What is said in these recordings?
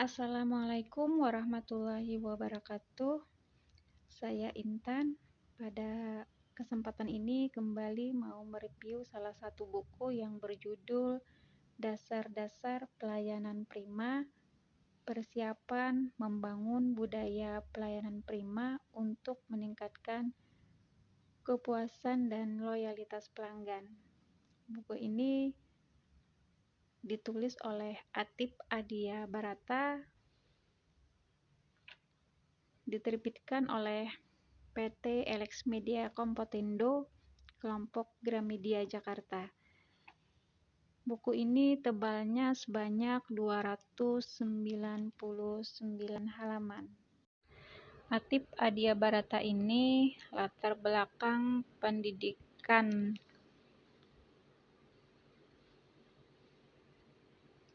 Assalamualaikum warahmatullahi wabarakatuh. Saya Intan. Pada kesempatan ini kembali mau mereview salah satu buku yang berjudul Dasar-Dasar Pelayanan Prima, Persiapan Membangun Budaya Pelayanan Prima untuk Meningkatkan Kepuasan dan Loyalitas Pelanggan. Buku ini ditulis oleh Atip Adia Barata, diterbitkan oleh PT Elex Media Komputindo, kelompok Gramedia Jakarta. Buku ini tebalnya sebanyak 299 halaman. Atip Adia Barata ini latar belakang pendidikan,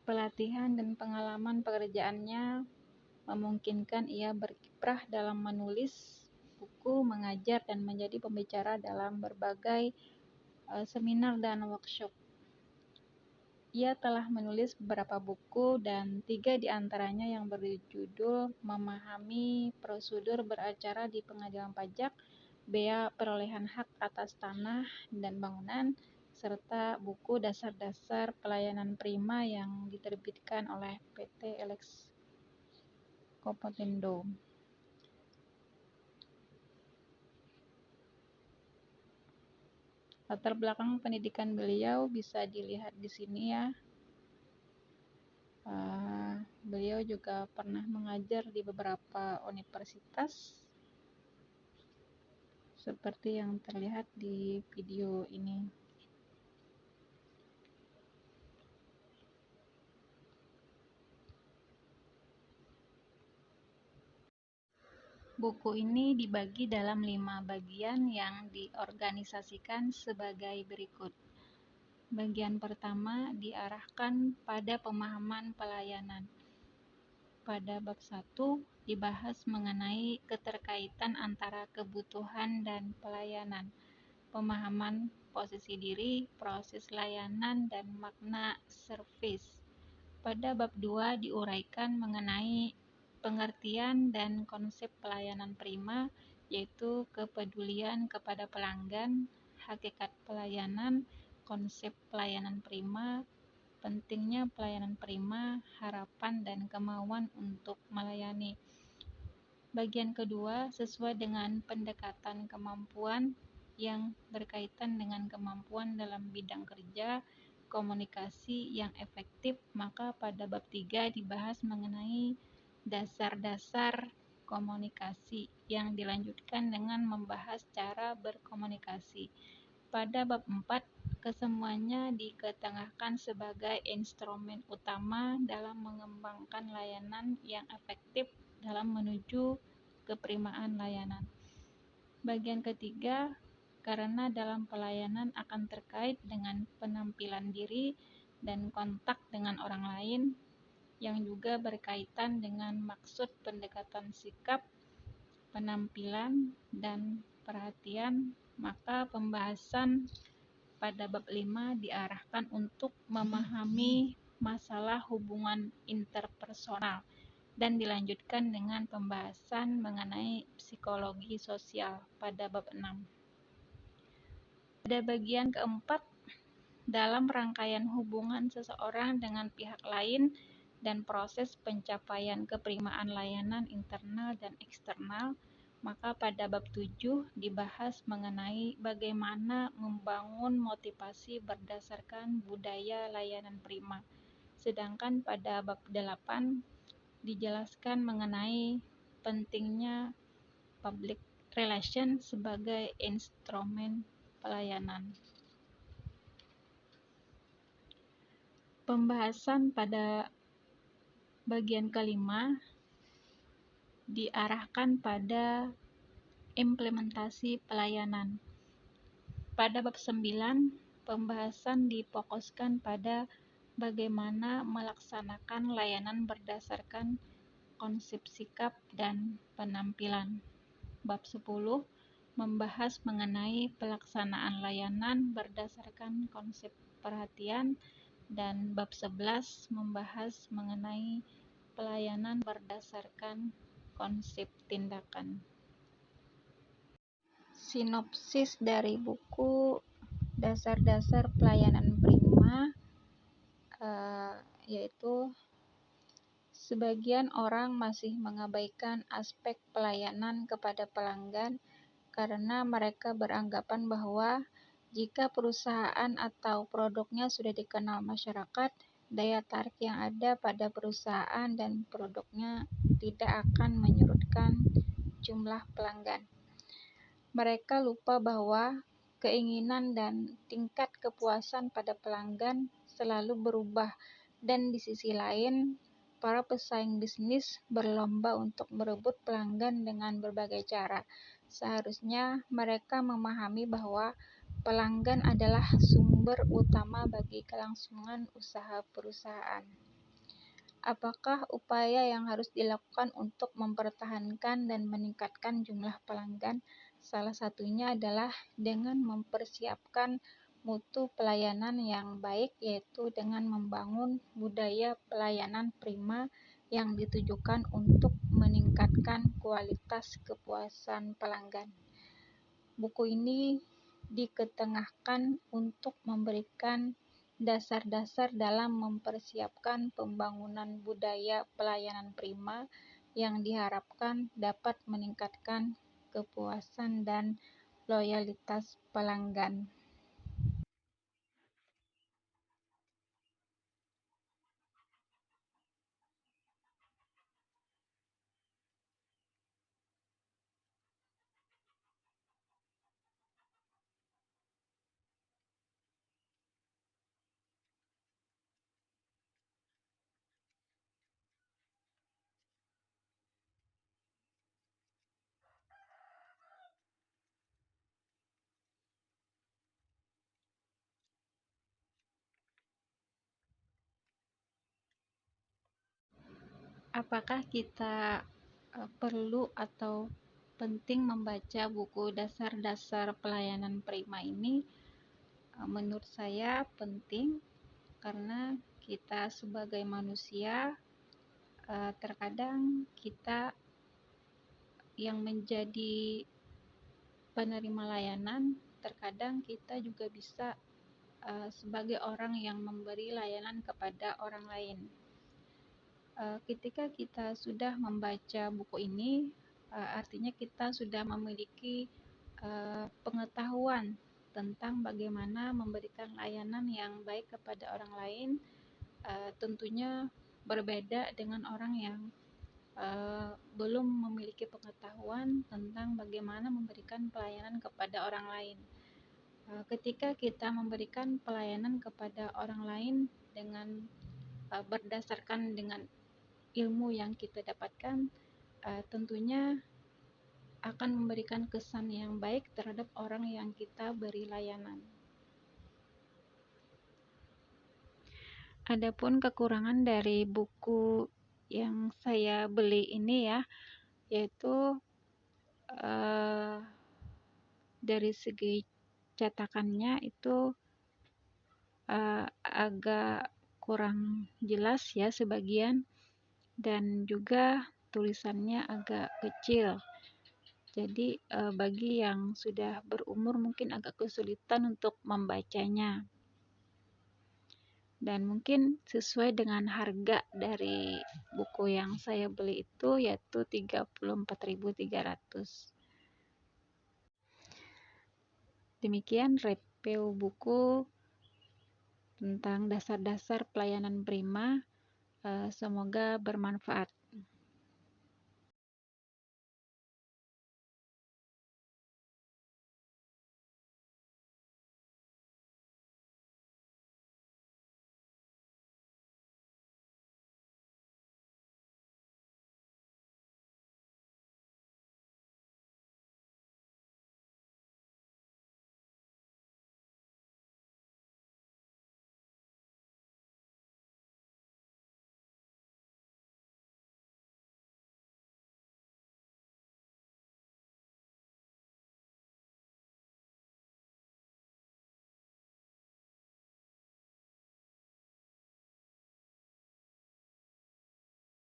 pelatihan dan pengalaman pekerjaannya memungkinkan ia berkiprah dalam menulis buku, mengajar, dan menjadi pembicara dalam berbagai seminar dan workshop. Ia telah menulis beberapa buku dan 3 diantaranya yang berjudul Memahami Prosedur Beracara di Pengadilan Pajak, Bea Perolehan Hak Atas Tanah dan Bangunan, serta buku Dasar-Dasar Pelayanan Prima yang diterbitkan oleh PT Elex Komputindo. Latar belakang pendidikan beliau bisa dilihat di sini ya. Beliau juga pernah mengajar di beberapa universitas seperti yang terlihat di video ini. Buku ini dibagi dalam 5 bagian yang diorganisasikan sebagai berikut. Bagian pertama diarahkan pada pemahaman pelayanan. Pada bab 1 dibahas mengenai keterkaitan antara kebutuhan dan pelayanan, pemahaman posisi diri, proses layanan, dan makna service. Pada bab 2 diuraikan mengenai pengertian dan konsep pelayanan prima, yaitu kepedulian kepada pelanggan, hakikat pelayanan, konsep pelayanan prima, pentingnya pelayanan prima, harapan dan kemauan untuk melayani. Bagian kedua sesuai dengan pendekatan kemampuan yang berkaitan dengan kemampuan dalam bidang kerja, komunikasi yang efektif, maka pada bab 3 dibahas mengenai dasar-dasar komunikasi yang dilanjutkan dengan membahas cara berkomunikasi. Pada bab 4 kesemuanya diketengahkan sebagai instrumen utama dalam mengembangkan layanan yang efektif dalam menuju keprimaan layanan. Bagian ketiga, karena dalam pelayanan akan terkait dengan penampilan diri dan kontak dengan orang lain, yang juga berkaitan dengan maksud pendekatan sikap, penampilan, dan perhatian, maka pembahasan pada bab 5 diarahkan untuk memahami masalah hubungan interpersonal dan dilanjutkan dengan pembahasan mengenai psikologi sosial pada bab 6. Pada bagian keempat, dalam rangkaian hubungan seseorang dengan pihak lain dan proses pencapaian keprimaan layanan internal dan eksternal, maka pada bab 7 dibahas mengenai bagaimana membangun motivasi berdasarkan budaya layanan prima. Sedangkan pada bab 8 dijelaskan mengenai pentingnya public relation sebagai instrumen pelayanan. Pembahasan pada bagian kelima diarahkan pada implementasi pelayanan. Pada bab 9, pembahasan difokuskan pada bagaimana melaksanakan layanan berdasarkan konsep sikap dan penampilan. Bab 10 membahas mengenai pelaksanaan layanan berdasarkan konsep perhatian, dan bab 11 membahas mengenai pelayanan berdasarkan konsep tindakan. Sinopsis dari buku Dasar-dasar Pelayanan Prima, yaitu sebagian orang masih mengabaikan aspek pelayanan kepada pelanggan karena mereka beranggapan bahwa jika perusahaan atau produknya sudah dikenal masyarakat, daya tarik yang ada pada perusahaan dan produknya tidak akan menyurutkan jumlah pelanggan. Mereka lupa bahwa keinginan dan tingkat kepuasan pada pelanggan selalu berubah, dan di sisi lain, para pesaing bisnis berlomba untuk merebut pelanggan dengan berbagai cara. Seharusnya mereka memahami bahwa pelanggan adalah sumber utama bagi kelangsungan usaha perusahaan. Apakah upaya yang harus dilakukan untuk mempertahankan dan meningkatkan jumlah pelanggan? Salah satunya adalah dengan mempersiapkan mutu pelayanan yang baik, yaitu dengan membangun budaya pelayanan prima yang ditujukan untuk meningkatkan kualitas kepuasan pelanggan. Buku ini diketengahkan untuk memberikan dasar-dasar dalam mempersiapkan pembangunan budaya pelayanan prima yang diharapkan dapat meningkatkan kepuasan dan loyalitas pelanggan. Apakah kita perlu atau penting membaca buku dasar-dasar pelayanan prima ini? Menurut saya penting, karena kita sebagai manusia, terkadang kita yang menjadi penerima layanan, terkadang kita juga bisa sebagai orang yang memberi layanan kepada orang lain. Ketika kita sudah membaca buku ini, artinya kita sudah memiliki pengetahuan tentang bagaimana memberikan layanan yang baik kepada orang lain, tentunya berbeda dengan orang yang belum memiliki pengetahuan tentang bagaimana memberikan pelayanan kepada orang lain. Ketika kita memberikan pelayanan kepada orang lain dengan berdasarkan dengan ilmu yang kita dapatkan, tentunya akan memberikan kesan yang baik terhadap orang yang kita beri layanan. Adapun kekurangan dari buku yang saya beli ini yaitu dari segi cetakannya itu agak kurang jelas sebagian, dan juga tulisannya agak kecil. Jadi bagi yang sudah berumur mungkin agak kesulitan untuk membacanya. Dan mungkin sesuai dengan harga dari buku yang saya beli itu, yaitu 34.300. Demikian review buku tentang dasar-dasar pelayanan prima. Semoga bermanfaat.